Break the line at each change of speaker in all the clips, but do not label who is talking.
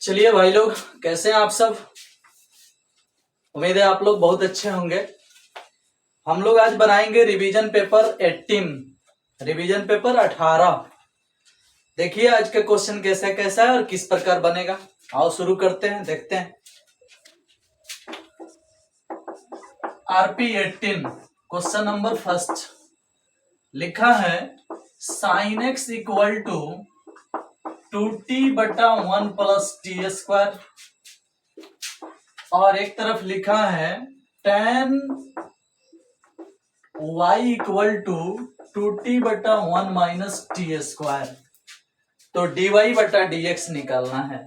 चलिए भाई लोग, कैसे हैं आप सब। उम्मीद है आप लोग बहुत अच्छे होंगे। हम लोग आज बनाएंगे रिवीजन पेपर 18, रिवीजन पेपर 18। देखिए आज का क्वेश्चन कैसा कैसा है और किस प्रकार बनेगा। आओ शुरू करते हैं, देखते हैं। आरपी 18 क्वेश्चन नंबर फर्स्ट लिखा है sine x equal to 2t/1 plus t square, और एक तरफ लिखा है tan y equal to 2t/1 minus t square. तो dy/dx निकालना है।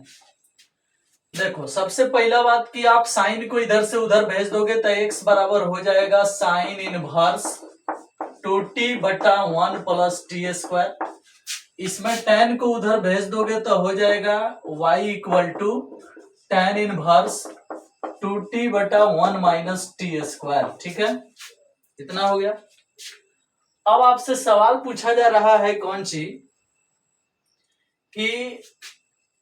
देखो सबसे पहला बात कि आप साइन को इधर से उधर भेज दोगे तो x बराबर हो जाएगा sine inverse 2t/1 plus t square. इसमें tan को उधर भेज दोगे तो हो जाएगा y equal to tan inverse 2t/1 minus t square. ठीक है, इतना हो गया। अब आपसे सवाल पूछा जा रहा है कौन सी कि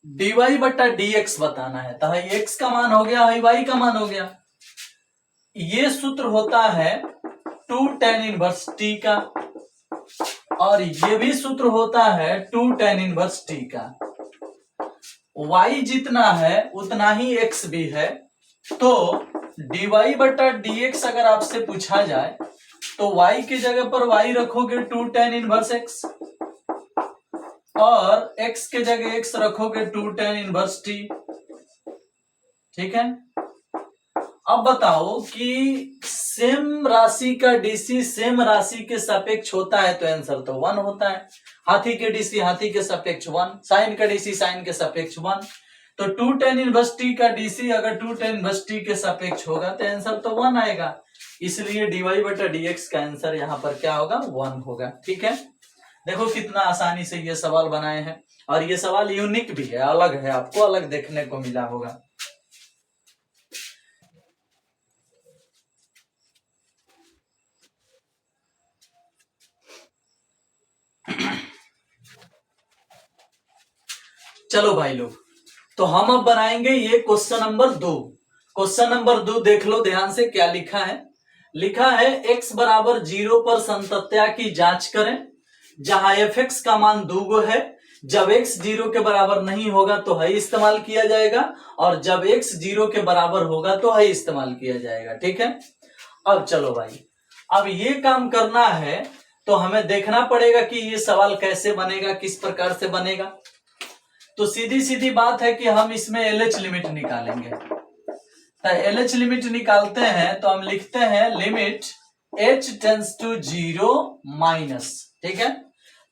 dy/dx बताना है। तो x का मान हो गया, y का मान हो गया। ये सूत्र होता है 2 tan इनवर्स t का, और ये भी सूत्र होता है 2 tan इनवर्स t का। y जितना है उतना ही x भी है। तो dy/dx अगर आपसे पूछा जाए तो y की जगह पर y रखोगे 2 tan इनवर्स x, और x के जगह x रखोगे 2 tan इनवर्स t। ठीक है, अब बताओ कि सेम राशि का डीसी सेम राशि के सापेक्ष होता है तो आंसर तो 1 होता है। हाथी के डीसी हाथी के सापेक्ष 1, साइन का डीसी साइन के सापेक्ष 1। तो 2 tan इनवर्स t का डीसी अगर 2 tan इनवर्स t के सापेक्ष होगा तो आंसर तो 1 आएगा। इसलिए dy/dx का आंसर यहाँ पर क्या होगा, 1 होगा। ठीक है, देखो कितना आसानी से ये सवाल बनाए हैं, और ये सवाल यूनिक भी है, अलग है, आपको अलग देखने को मिला होगा। चलो भाई लोग, तो हम अब बनाएंगे ये क्वेश्चन नंबर 2। क्वेश्चन नंबर 2 देख लो ध्यान से, क्या लिखा है। लिखा है x बराबर 0 पर संतत्या की जांच करें जहां fx का मान 2 है। जब x 0 के बराबर नहीं होगा तो है इस्तेमाल किया जाएगा, और जब x 0 के बराबर होगा तो है इस्तेमाल किया जाएगा। ठीक है, अब चलो भाई, अब ये काम करना है तो हमें देखना पड़ेगा कि ये सवाल कैसे बनेगा, किस प्रकार से बनेगा। तो सीधी सीधी बात है कि हम इसमें LH लिमिट निकालेंगे। तो LH लिमिट निकालते हैं तो हम लिखते हैं limit h tends to 0 minus. ठीक है,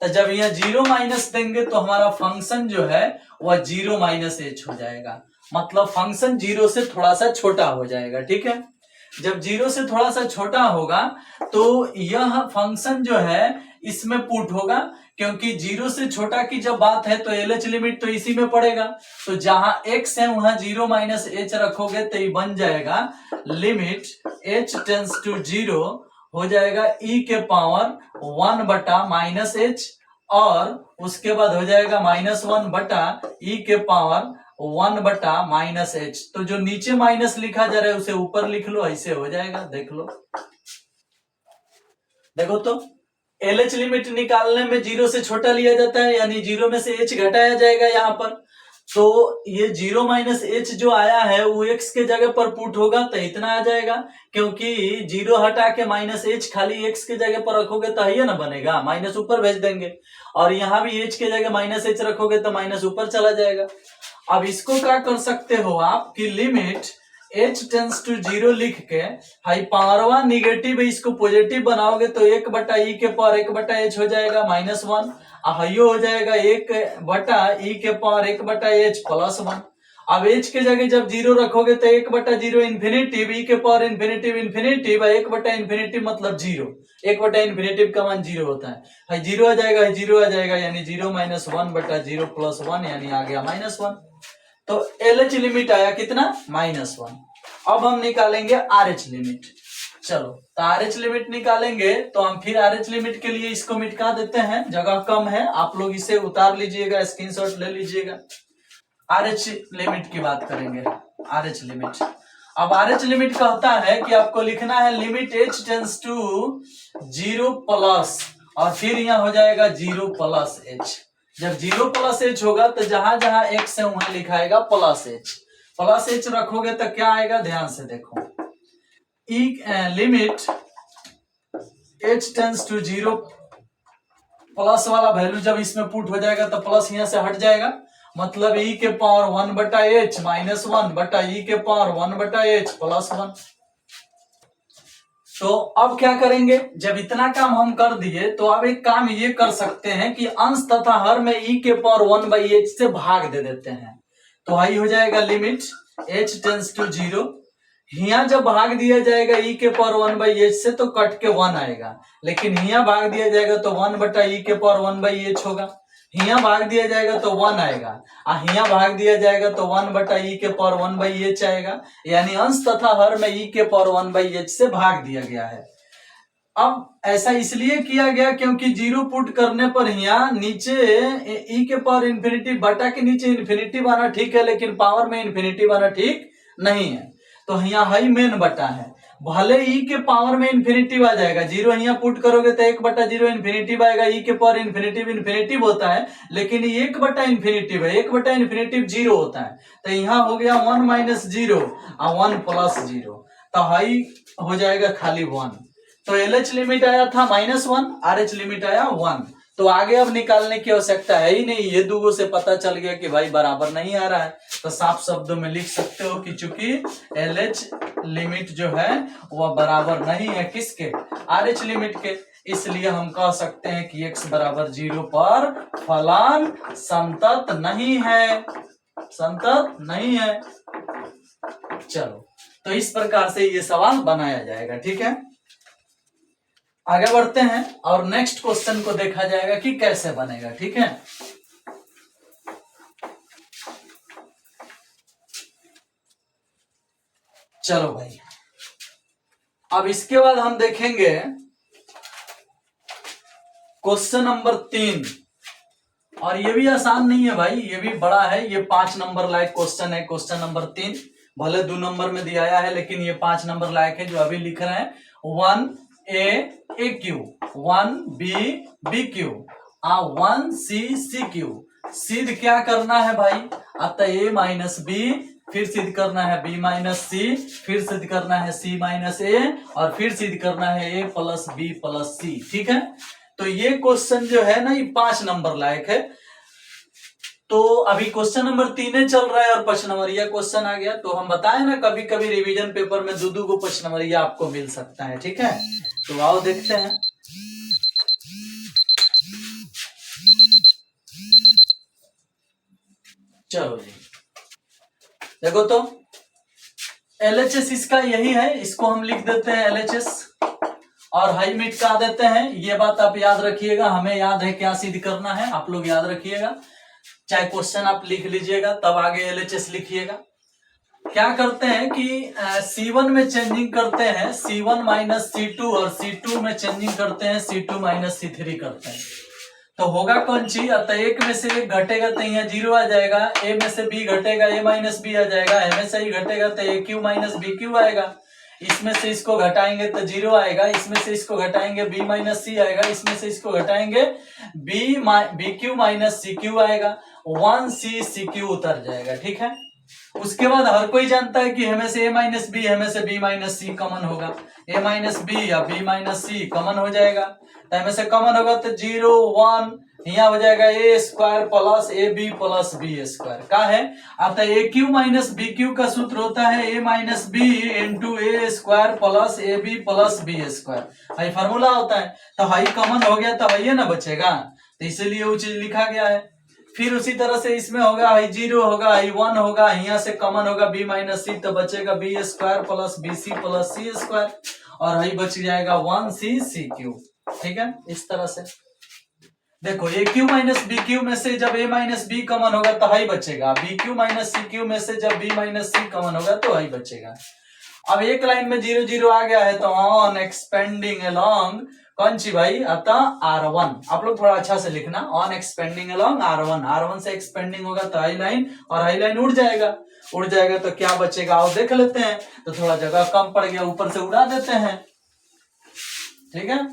तो जब यह 0 माइनस देंगे तो हमारा फंक्शन जो है वह 0 माइनस h हो जाएगा, मतलब फंक्शन 0 से थोड़ा सा छोटा हो जाएगा। ठीक है, जब 0 से थोड़ा सा छोटा होगा तो यह फंक्शन जो है इसमें पुट होगा, क्योंकि 0 से छोटा की जब बात है तो LH लिमिट तो इसी में पड़ेगा। तो जहां x है वहां 0 माइनस h रखोगे तो ये बन जाएगा लिमिट h टेंस टू 0 हो जाएगा e के पावर 1 बटा माइनस h, और उसके बाद हो जाएगा -1 बटा e के पावर 1 बटा माइनस h। तो जो नीचे माइनस लिखा जा रहा है उसे ऊपर लिख लो, ऐसे हो जाएगा। देख लो, देखो तो LH लिमिट निकालने में 0 से छोटा लिया जाता है, यानी 0 में से h घटाया जाएगा यहाँ पर। तो ये 0 माइनस h जो आया है वो x के जगह पर पुट होगा तो इतना आ जाएगा, क्योंकि 0 हटा के माइनस h खाली x के जगह पर रखोगे तो ये ना बनेगा, माइनस ऊपर भेज देंगे, और यहाँ भी h के जगह माइनस h रखोगे तो माइनस ऊपर चला जाएगा। अब इसको क्या कर सकते हो आप कि लिमिट h टेंस टू 0 लिख के हाई पावरवा निगेटिव है इसको पॉजिटिव बनाओगे तो 1 बटा e के पावर 1 बटा h हो जाएगा -1, हाइयो हो जाएगा 1 बटा e के पावर 1 बटा h +1। अब h के जगह जब 0 रखोगे तो 1 बटा 0 इन्फिनिटिव, e के पावर इन्फिनिटिव इन्फिनिटिव, 1 बटा इन्फिनिटिव मतलब 0, 1 बटा इन्फिनिटिव का मान 0 होता है। हाई 0 आ जाएगा, 0 आ जाएगा, यानी 0 माइनस 1 बटा 0 प्लस 1, यानी आ गया -1। तो LH लिमिट आया कितना, -1। अब हम निकालेंगे RH लिमिट। चलो, तो RH लिमिट निकालेंगे तो हम फिर RH लिमिट के लिए इसको मिटा देते हैं, जगह कम है, आप लोग इसे उतार लीजिएगा, स्क्रीनशॉट ले लीजिएगा। आर एच लिमिट की बात करेंगे, आर एच लिमिट। अब आर एच लिमिट कहता है कि आपको लिखना है limit h tends to 0 plus, और फिर यहाँ हो जाएगा 0 प्लस एच। जब 0 प्लस एच होगा तो जहां जहां एक्स है वहां लिखाएगा प्लस एच। प्लस एच रखोगे तो क्या आएगा, ध्यान से देखो, limit h tends to 0, plus वाला वैल्यू जब इसमें पुट हो जाएगा तो प्लस यहां से हट जाएगा, मतलब e के पावर 1 बटा एच माइनस 1 बटा e के पावर 1 बटा एच प्लस 1। तो अब क्या करेंगे, जब इतना काम हम कर दिए तो अब एक काम ये कर सकते हैं कि अंश तथा हर में e के पावर 1 बाई एच से भाग दे देते हैं। तो आई हो जाएगा लिमिट h टेंस टू 0, हिया जब भाग दिया जाएगा e के पावर 1 बाई एच से तो कट के 1 आएगा, लेकिन हिया भाग दिया जाएगा तो 1 बटा e के पावर 1 बाई एच होगा, हिया भाग दिया जाएगा तो 1 आएगा, हिया भाग दिया जाएगा तो 1 बटा ई के पावर 1 बाई एच आएगा, यानी अंश तथा हर में ई के पावर 1 बाई एच से भाग दिया गया है। अब ऐसा इसलिए किया गया क्योंकि 0 पुट करने पर यहाँ नीचे ई के पावर इन्फिनिटी बटा के नीचे इन्फिनिटी बना ठीक है, लेकिन पावर में इन्फिनिटी बना ठीक नहीं है। तो यहाँ हाई मेन बटा है, भले ई के पावर में इन्फिनिटिव आ जाएगा, 0 यहाँ पुट करोगे तो 1 बटा 0 इन्फिनिटिव आएगा, ई के पावर इन्फिनिटिव होता है, लेकिन 1 बटा इन्फिनिटिव है, 1 बटा इन्फिनिटिव 0 होता है, तो यहाँ हो गया 1 माइनस 0 और 1 प्लस 0, तो हाई हो जाएगा खाली 1। तो एल एच लिमिट आया था -1, आर एच लिमिट आया 1, तो आगे अब निकालने की आवश्यकता है ही नहीं, ये दूगों से पता चल गया कि भाई बराबर नहीं आ रहा है, तो साफ शब्दों में लिख सकते हो कि चूंकि एल एच लिमिट जो है वह बराबर नहीं है किसके, आर एच लिमिट के, इसलिए हम कह सकते हैं कि x बराबर 0 पर फलन संतत नहीं है, संतत नहीं है। चलो, तो इस प्रकार से ये सवाल बनाया जाएगा, ठीक है। आगे बढ़ते हैं और नेक्स्ट क्वेश्चन को देखा जाएगा कि कैसे बनेगा, ठीक है। चलो भाई, अब इसके बाद हम देखेंगे क्वेश्चन नंबर 3, और ये भी आसान नहीं है भाई, ये भी बड़ा है, ये 5 नंबर लायक क्वेश्चन है। क्वेश्चन नंबर 3 भले 2 नंबर में दिया है, लेकिन ये 5 नंबर लायक है जो अभी लिख रहे हैं। 1a Q, 1b Q, 1c C Q, सिद्ध क्या करना है भाई, अतः a माइनस बी, फिर सिद्ध करना है b माइनस सी, फिर सिद्ध करना है c माइनस ए, और फिर सिद्ध करना है a प्लस बी प्लस सी, ठीक है। तो ये क्वेश्चन जो है ना, ये 5 नंबर लायक है। तो अभी क्वेश्चन नंबर 3 चल रहा है और 5 नंबरिया क्वेश्चन आ गया, तो हम बताए ना कभी कभी रिवीजन पेपर में 2-2 को 5 नंबरिया आपको मिल सकता है, ठीक है। तो आओ देखते हैं। चलो जी, देखो तो LHS इसका यही है, इसको हम लिख देते हैं LHS, और हाई मिट का देते हैं। ये बात आप याद रखिएगा, हमें याद है क्या सिद्ध करना है, आप लोग याद रखिएगा, चाहे क्वेश्चन आप लिख लीजिएगा तब आगे LHS लिखिएगा। क्या करते हैं कि C1 में चेंजिंग करते हैं C1 माइनस C2, और C2 में चेंजिंग करते हैं C2 माइनस C3 करते हैं, तो होगा कौन चीज, अतः एक में से एक घटेगा तो यहाँ 0 आ जाएगा, a में से b घटेगा a माइनस बी आ जाएगा, a में से ही घटेगा तो a cube minus b cube आएगा, इसमें से इसको घटाएंगे तो 0 आएगा, इसमें से इसको घटाएंगे b माइनस सी आएगा, इसमें से इसको घटाएंगे b cube minus c cube आएगा, 1c सी क्यू उतर जाएगा, ठीक है। उसके बाद हर कोई जानता है कि हमें से a माइनस बी, हमें से b माइनस सी कॉमन होगा, a माइनस बी या b माइनस सी कॉमन हो जाएगा, तो हमें से कॉमन होगा तो 0 1 यहाँ हो जाएगा a square plus a b plus b square, का है अतः a cube minus b cube का सूत्र होता है a minus b into a square plus a b plus b square, हाई फार्मूला होता है। तो हाई कॉमन हो गया तो हाई ना बचेगा, तो इसीलिए वो चीज लिखा गया है। फिर उसी तरह से इसमें होगा हाई 0 होगा, हाई 1 होगा, यहाँ से कॉमन होगा b माइनस सी, तो बचेगा B square plus B C plus C square, और हाई बच जाएगा 1c सी क्यू, ठीक है। इस तरह से देखो ए क्यू माइनस बी क्यू में से जब a माइनस बी कॉमन होगा तो हाई बचेगा, b cube minus c cube में से जब b माइनस सी कॉमन होगा तो हाई बचेगा। अब एक लाइन में 0 0 आ गया है, तो ऑन एक्सपेंडिंग अलोंग कौन सी भाई, अतः R1 आप लोग थोड़ा अच्छा से लिखना, on expanding along R1, R1 से एक्सपेंडिंग होगा तो हाई लाइन, और हाई लाइन उड़ जाएगा, उड़ जाएगा तो क्या बचेगा आओ देख लेते हैं। तो थोड़ा जगह कम पड़ गया, ऊपर से उड़ा देते हैं, ठीक है।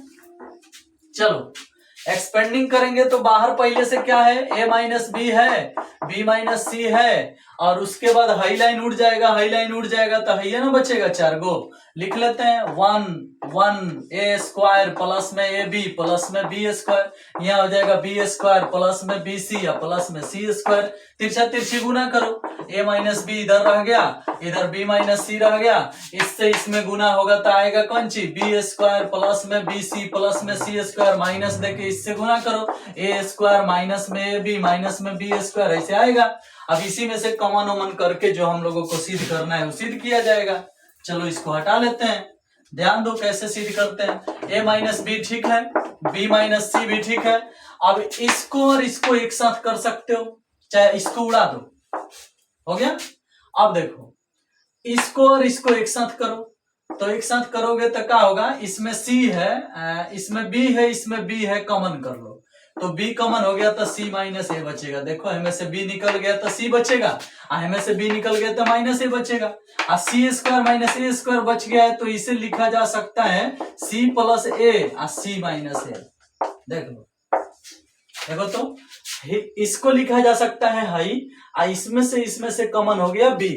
चलो एक्सपेंडिंग करेंगे तो बाहर पहले से क्या है, a माइनस बी है, b माइनस सी है, और उसके बाद हाई लाइन उड़ जाएगा, हाई लाइन उड़ जाएगा तो है ना बचेगा 4 गो, लिख लेते हैं 1 1 a स्क्वायर प्लस में ए बी प्लस में बी स्क्वायर, यहाँ हो जाएगा बी स्क्वायर प्लस में बी सी या प्लस में सी स्क्वायर, तिरछा तिरछी गुना करो, a माइनस बी इधर रह गया, इधर b माइनस सी रह गया, इससे इसमें गुना होगा तो आएगा कौन सी, बी स्क्वायर प्लस में बी सी प्लस में सी स्क्वायर, माइनस देके इससे गुना करो, a स्क्वायर माइनस में ए बी माइनस में बी स्क्वायर, ऐसे आएगा। अब इसी में से कॉमन ओमन करके जो हम लोगों को सिद्ध करना है वो सिद्ध किया जाएगा। चलो इसको हटा लेते हैं, ध्यान दो कैसे सिद्ध करते हैं। a माइनस बी ठीक है, b माइनस सी भी ठीक है। अब इसको और इसको एक साथ कर सकते हो, चाहे इसको उड़ा दो, हो गया। अब देखो इसको और इसको एक साथ करो, तो एक साथ करोगे तो क्या होगा, इसमें c है, इसमें b है, इसमें b है, कॉमन कर लो तो b कॉमन हो गया तो c माइनस ए बचेगा। देखो हमें से b निकल गया तो c बचेगा, हमें से b निकल गया तो माइनस ए बचेगा, और सी स्क्वायर माइनस ए स्क्वायर बच गया है तो इसे लिखा जा सकता है c प्लस ए और c माइनस ए। देख लो, देखो तो इसको लिखा जा सकता है हाई, और इसमें से कॉमन हो गया b।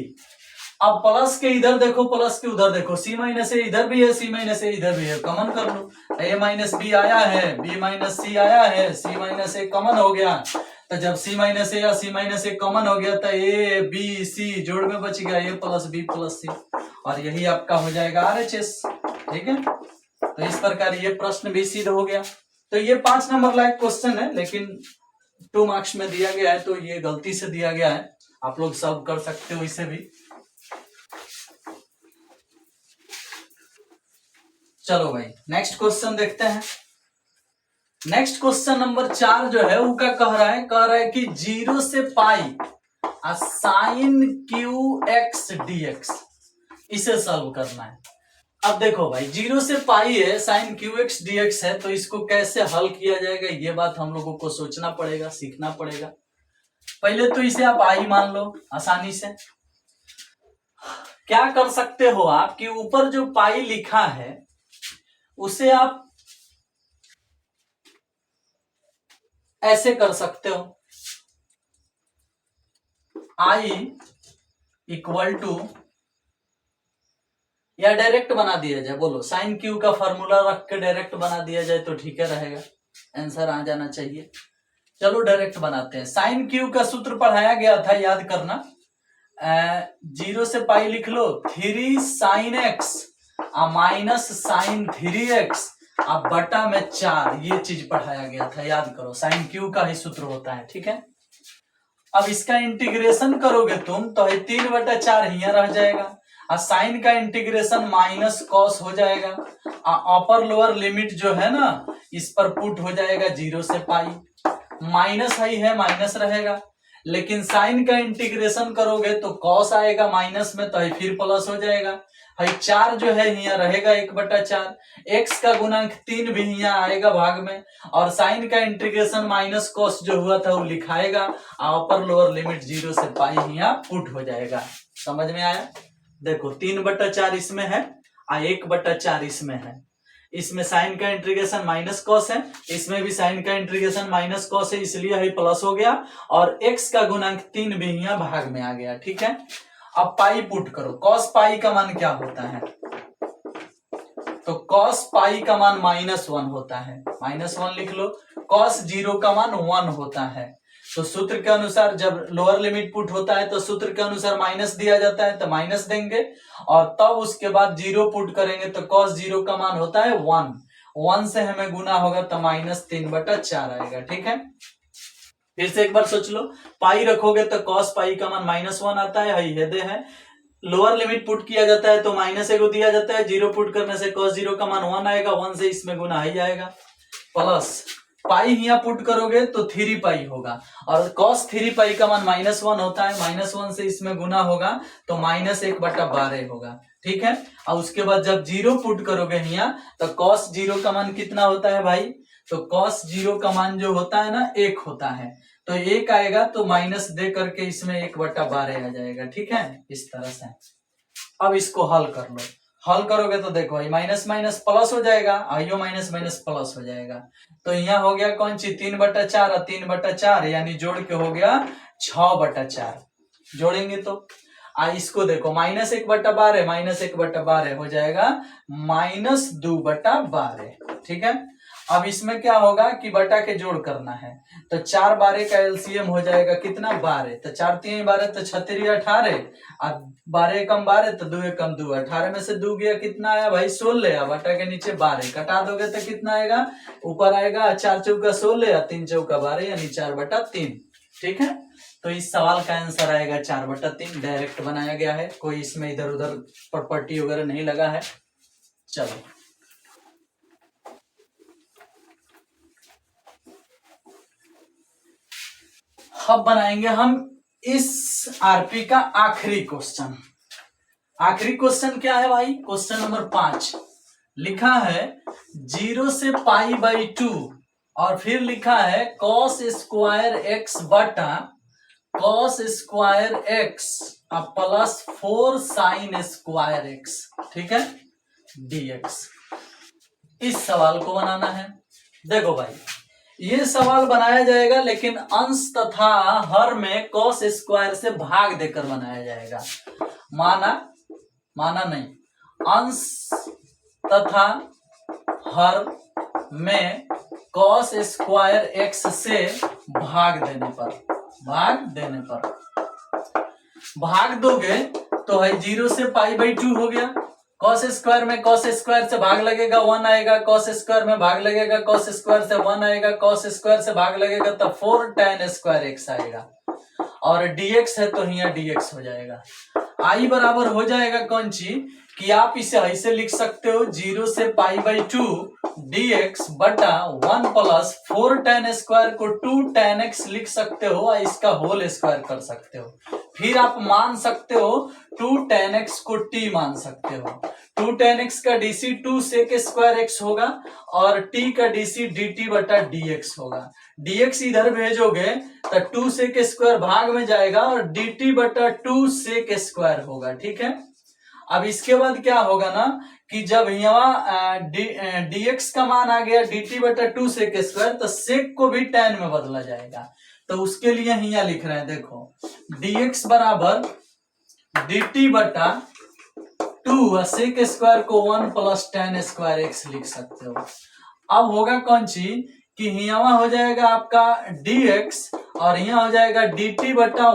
अब प्लस के इधर देखो, प्लस के उधर देखो, c माइनस ए इधर भी है, c माइनस ए इधर भी है, कॉमन कर लो, a माइनस बी आया है, b माइनस सी आया है, c माइनस ए कॉमन हो गया। तो जब c माइनस ए या c माइनस ए कॉमन हो गया तो a b c जोड़ में बच गया a प्लस बी प्लस सी, और यही आपका हो जाएगा RHS, ठीक है। तो इस प्रकार ये प्रश्न भी सिद्ध हो गया। तो ये 5 नंबर लायक क्वेश्चन है, लेकिन 2 मार्क्स में दिया गया है तो ये गलती से दिया गया है, आप लोग सॉल्व कर सकते हो इसे भी। चलो भाई नेक्स्ट क्वेश्चन देखते हैं। नेक्स्ट क्वेश्चन नंबर 4 जो है वो क्या कह रहा है कि 0 से pi sine cube x dx, इसे सॉल्व करना है। अब देखो भाई 0 से पाई है, साइन क्यू एक्स डीएक्स है, तो इसको कैसे हल किया जाएगा ये बात हम लोगों को सोचना पड़ेगा, सीखना पड़ेगा। पहले तो इसे आप आई मान लो आसानी से। क्या कर सकते हो आप कि ऊपर जो पाई लिखा है उसे आप ऐसे कर सकते हो, i इक्वल टू, या डायरेक्ट बना दिया जाए, बोलो साइन क्यू का फॉर्मूला रख के डायरेक्ट बना दिया जाए तो ठीक है रहेगा, आंसर आ जाना चाहिए। चलो डायरेक्ट बनाते हैं। साइन क्यू का सूत्र पढ़ाया गया था, याद करना, 0 से पाई लिख लो 3 sine x minus sine 3x अब बटा में 4, ये चीज पढ़ाया गया था, याद करो। साइन क्यू का ही सूत्र होता है, ठीक है। अब इसका इंटीग्रेशन करोगे तुम तो 3/4 यहाँ रह जाएगा, और साइन का इंटीग्रेशन माइनस कॉस हो जाएगा, अपर लोअर लिमिट जो है ना इस पर पुट हो जाएगा 0 से पाई, माइनस आई है माइनस रहेगा, लेकिन साइन का इंटीग्रेशन करोगे तो कॉस आएगा माइनस में, तो फिर प्लस हो जाएगा, 4 जो है यहाँ रहेगा 1/4, एक्स का गुणांक 3 भी यहाँ आएगा भाग में, और साइन का इंटीग्रेशन माइनस कॉस जो हुआ था वो लिखाएगा, अपर लोअर लिमिट 0 से पाई यहाँ पुट हो जाएगा। समझ में आया? देखो 3/4 इसमें है और 1/4 इसमें है, इसमें साइन का इंटीग्रेशन माइनस कॉस है, इसमें भी साइन का इंटीग्रेशन माइनस कॉस है, इसलिए है प्लस हो गया, और एक्स का गुणांक 3 भी यहाँ भाग में आ गया, ठीक है। अब पाई पुट करो, कॉस पाई का मान क्या होता है, तो कॉस पाई का मान -1 होता है, -1 लिख लो। कॉस 0 का मान 1 होता है, तो सूत्र के अनुसार जब लोअर लिमिट पुट होता है तो सूत्र के अनुसार माइनस दिया जाता है तो माइनस देंगे, और तब उसके बाद 0 पुट करेंगे तो कॉस 0 का मान होता है 1, 1 से हमें गुना होगा तो -3/4 आएगा, ठीक है। फिर से एक बार सोच लो, पाई रखोगे तो कॉस पाई का मान -1 आता है, ये है। लोअर लिमिट पुट किया जाता है तो -1 दिया जाता है, 0 पुट करने से cos 0 का मान 1 आएगा, 1 से इसमें गुना ही आएगा, प्लस पाई यहाँ पुट करोगे तो 3 पाई होगा, और cos 3 पाई का मान -1 होता है, -1 से इसमें गुना होगा तो -1/12 होगा, ठीक है। और उसके बाद जब जीरो पुट करोगे यहाँ तो कॉस जीरो का मान कितना होता है भाई, तो कॉस जीरो का मान जो होता है ना 1 होता है, तो 1 आएगा तो माइनस दे करके इसमें 1/12 आ जाएगा, ठीक है, इस तरह से। अब इसको हल कर लो, हल करोगे तो देखो भाई माइनस माइनस प्लस हो जाएगा, आइयो माइनस माइनस प्लस हो जाएगा, तो यहाँ हो गया कौन सी 3/4 और 3/4 यानी जोड़ के हो गया 6/4, जोड़ेंगे तो इसको देखो -1/12 -1/12 हो जाएगा -2/12, ठीक है। अब इसमें क्या होगा कि बटा के जोड़ करना है, तो 4 12 का एलसीएम हो जाएगा कितना 12, तो 4 3 12 तो 6 3 18, अब 12 एकम 12 तो 2 एकम 2, 18 में से 2 गया कितना आया भाई 16, बटा के नीचे 12 कटा दोगे तो कितना आएगा, ऊपर आएगा 4 चौका 16 और 3 चौका 12 यानी 4/3, ठीक है। तो इस सवाल का आंसर आएगा 4/3, डायरेक्ट बनाया गया है, कोई इसमें इधर उधर प्रॉपर्टी वगैरह नहीं लगा है। चलो अब बनाएंगे हम इस आरपी का आखिरी क्वेश्चन। आखिरी क्वेश्चन क्या है भाई, क्वेश्चन नंबर 5 लिखा है 0 से π/2 और फिर लिखा है cos स्क्वायर x बटा cos square x plus 4 sin square x, ठीक है, dx। इस सवाल को बनाना है। देखो भाई ये सवाल बनाया जाएगा लेकिन अंश तथा हर में cos स्क्वायर से भाग देकर बनाया जाएगा, माना नहीं, अंश तथा हर में cos स्क्वायर x से भाग देने पर भाग दोगे तो है 0 से π/2 हो गया, cos स्क्वायर में cos स्क्वायर से भाग लगेगा 1 आएगा, cos स्क्वायर में भाग लगेगा cos स्क्वायर से 1 आएगा, cos स्क्वायर से भाग लगेगा तो 4 tan स्क्वायर x आएगा, और dx है तो यहाँ dx हो जाएगा। आई बराबर हो जाएगा कौन सी कि आप इसे ऐसे लिख सकते हो 0 से π/2 dx बटा 1 प्लस 4 tan स्क्वायर को 2 tan x लिख सकते हो और इसका होल स्क्वायर कर सकते हो, फिर आप मान सकते हो 2 tan x को t मान सकते हो, 2 tan x का dc 2 sec स्क्वायर x होगा और t का dc dt बटा dx होगा, dx इधर भेजोगे तो 2 sec स्क्वायर भाग में जाएगा और dt बटा 2 sec स्क्वायर होगा, ठीक है। अब इसके बाद क्या होगा ना कि जब यहाँ dx का मान आ गया dt बटा 2 sec स्क्वायर तो sec को भी tan में बदला जाएगा, तो उसके लिए यहाँ लिख रहे हैं देखो dx बराबर dt बटा 2 sec स्क्वायर को 1 प्लस tan स्क्वायर x लिख सकते हो। अब होगा कौन सी कि यहाँ हो जाएगा आपका dx और यहाँ हो जाएगा dt बटा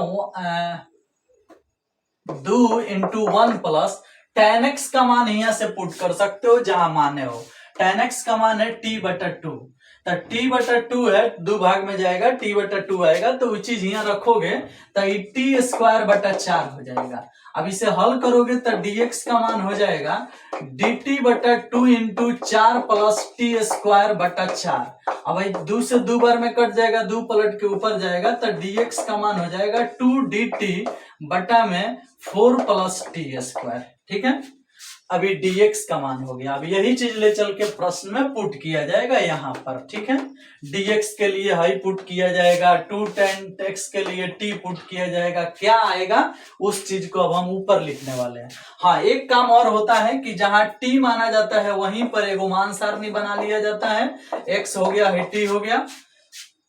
2 इंटू 1 प्लस tan x का मान यहाँ से पुट कर सकते हो जहां माने हो, tan x का मान है t बटा 2, तो t बटा 2 है 2 भाग में जाएगा t बटा 2 आएगा, तो वो चीज यहाँ रखोगे तो t स्क्वायर बटा 4 हो जाएगा। अब इसे हल करोगे तो dx का मान हो जाएगा dt बटा 2 इंटू 4 प्लस t स्क्वायर बटा 4, अब भाई 2 से 2 बार में कट जाएगा, 2 पलट के ऊपर जाएगा तो dx का मान हो जाएगा 2 dt बटा में 4 प्लस t स्क्वायर, ठीक है। अभी dx का मान हो गया, अब यही चीज ले चल के प्रश्न में पुट किया जाएगा यहाँ पर, ठीक है। dx के लिए हाई पुट किया जाएगा, 2 tan x के लिए t पुट किया जाएगा, क्या आएगा उस चीज को अब हम ऊपर लिखने वाले हैं। हाँ एक काम और होता है कि जहां t माना जाता है वहीं पर एगो मान सारणी बना लिया जाता है, x हो गया है t हो गया,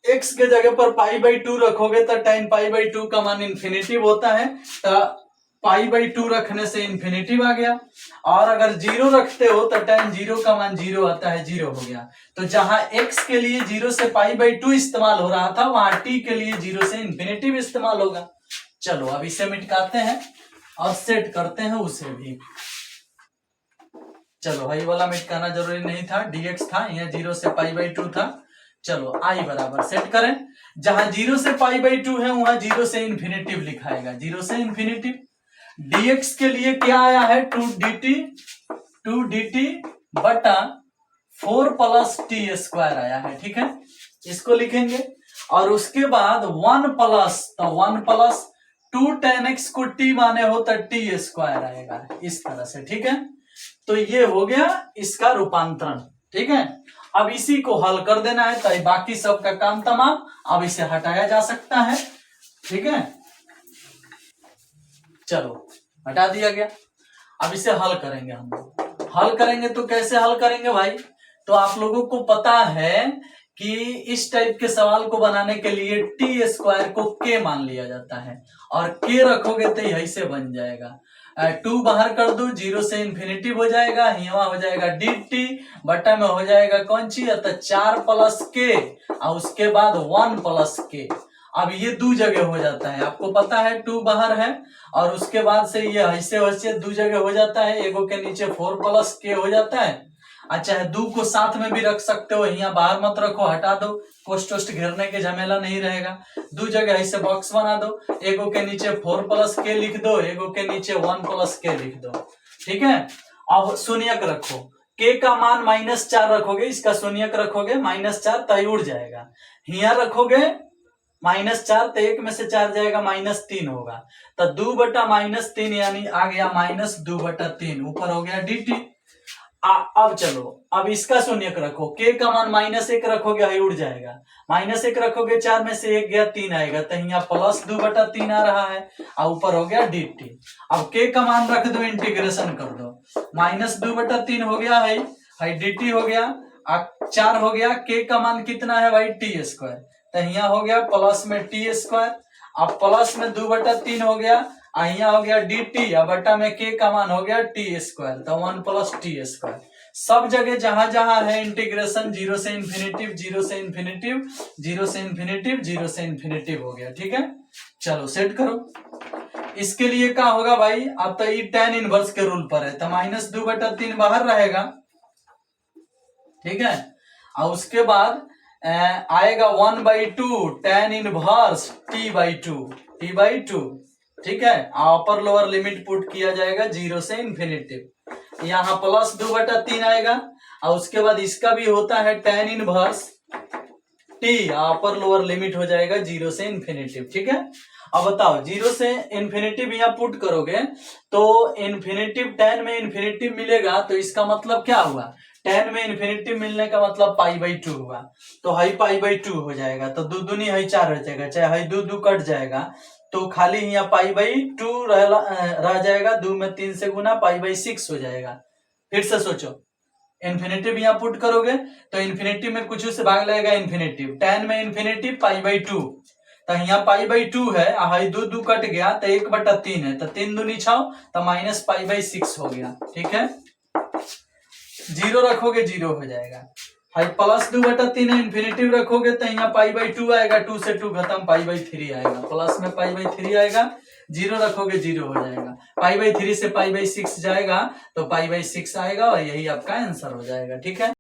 x के जगह पर π/2 रखोगे तो tan π/2 का मान इन्फिनिटिव होता है, तो π/2 रखने से इन्फिनिटिव आ गया, और अगर 0 रखते हो तो tan 0 का मान 0 आता है, 0 हो गया। तो जहां x के लिए 0 से π/2 इस्तेमाल हो रहा था वहां t के लिए 0 से इन्फिनिटिव इस्तेमाल होगा। चलो अब इसे मिटाते हैं और सेट करते हैं उसे भी। चलो भाई वाला मिटाना जरूरी नहीं था, dx था, यहाँ 0 से π/2 था। चलो i बराबर सेट करें, जहां 0 से π/2 है वहां 0 से इन्फिनिटिव लिखाएगा, 0 से इन्फिनिटिव। dx के लिए क्या आया है 2 dt बटा 4 प्लस t स्क्वायर आया है, ठीक है, इसको लिखेंगे। और उसके बाद 1 प्लस, तो 1 प्लस 2 tan x को t माने हो तो t स्क्वायर आएगा इस तरह से, ठीक है। तो ये हो गया इसका रूपांतरण, ठीक है। अब इसी को हल कर देना है, तो बाकी सब का काम तमाम। अब इसे हटाया जा सकता है, ठीक है। चलो हटा दिया गया। अब इसे हल करेंगे हम लोग। हल करेंगे तो कैसे हल करेंगे भाई? तो आप लोगों को पता है कि इस टाइप के सवाल को बनाने के लिए टी स्क्वायर को के मान लिया जाता है, और के रखोगे तो यही से बन जाएगा। 2 बाहर कर दो, 0 से इन्फिनिटी हो जाएगा, यहाँ हो जाएगा डी टी, बटा में हो जाएगा कौन सी, तो 4 प्लस के, और उसके बाद 1 प्लस के। अब ये 2 जगह हो जाता है, आपको पता है 2 बाहर है, और उसके बाद से ये ऐसे वैसे 2 जगह हो जाता है। एगो के नीचे 4 प्लस के हो जाता है। अच्छा है, 2 को साथ में भी रख सकते हो, यहाँ बाहर मत रखो, हटा दो, कोष्ट वोष्ट घेरने के झमेला नहीं रहेगा। 2 जगह ऐसे बॉक्स बना दो, एगो के नीचे 4 प्लस के लिख दो, एगो के नीचे 1 प्लस के लिख दो, ठीक है। अब शून्यक रखो, के का मान -4 रखोगे, इसका शून्यक रखोगे -4 तय उड़ जाएगा। यहाँ रखोगे -4 तो 1 में से 4 जाएगा, -3 होगा, तो 2 बटा -3 यानी आ गया -2 बटा 3, ऊपर हो गया डी टी। अब चलो, अब इसका शून्यक रखो, के का मान -1 रखोगे, यही उड़ जाएगा। -1 रखोगे, 4 में से 1 गया, 3 आएगा, तो यहाँ +2 बटा 3 आ रहा है, और ऊपर हो गया डी टी। अब के का मान रख दो, इंटीग्रेशन कर दो, -2 बटा 3 हो गया है डी टी हो गया, 4 हो गया, के का मान कितना है भाई, टी स्क्वायर, तो यहाँ हो गया प्लस में टी स्क्वायर। अब प्लस में 2 बटा 3 हो गया, यहाँ हो गया डी टी, बटा में के का मान हो गया टी स्क्वायर, तो 1 प्लस टी स्क्वायर। सब जगह जहां जहां है इंटीग्रेशन 0 से इन्फिनिटिव, 0 से इन्फिनिटिव, 0 से इन्फिनिटिव, 0 से इन्फिनिटिव हो गया, ठीक है। चलो सेट करो। इसके लिए क्या होगा भाई, अब तो ये tan इनवर्स के रूल पर है, तो -2 बटा 3 बाहर रहेगा, ठीक है। और उसके बाद आएगा 1/2 tan इनवर्स t/2, ठीक है। अपर लोअर लिमिट पुट किया जाएगा 0 से इन्फिनिटिव, यहाँ +2 बटा 3 आएगा, और उसके बाद इसका भी होता है tan inverse t, upper lower limit हो जाएगा 0 से इन्फिनिटिव, ठीक है। अब बताओ 0 से इन्फिनिटिव यहाँ पुट करोगे तो इन्फिनिटिव tan में इन्फिनिटिव मिलेगा, तो इसका मतलब क्या हुआ, tan में इन्फिनिटिव मिलने का मतलब π/2 हुआ, तो हाई π/2 हो जाएगा, तो 2 दूनी हाई 4 हो जाएगा, चाहे हाई 2 कट जाएगा, तो खाली यहाँ π/2 रह जाएगा, 2 में 3 से गुना π/6 हो जाएगा। फिर से सोचो, इन्फिनिटिव यहाँ पुट करोगे तो इन्फिनिटिव में कुछ से भाग लगेगा इन्फिनिटिव, tan में इन्फिनिटिव π/2, तो यहाँ π/2 है, हाई 2 कट गया, तो 1/3 है, तो 3 दूनी 6, तो -π/6 हो गया, ठीक है। 0 रखोगे 0 हो जाएगा, हाई +2 बटा 3 है, इन्फिनिटिव रखोगे तो यहाँ π/2 आएगा, 2 से 2 खत्म, π/3 आएगा, प्लस में π/3 आएगा, 0 रखोगे 0 हो जाएगा, π/3 से π/6 जाएगा, तो π/6 आएगा, और यही आपका आंसर हो जाएगा, ठीक है।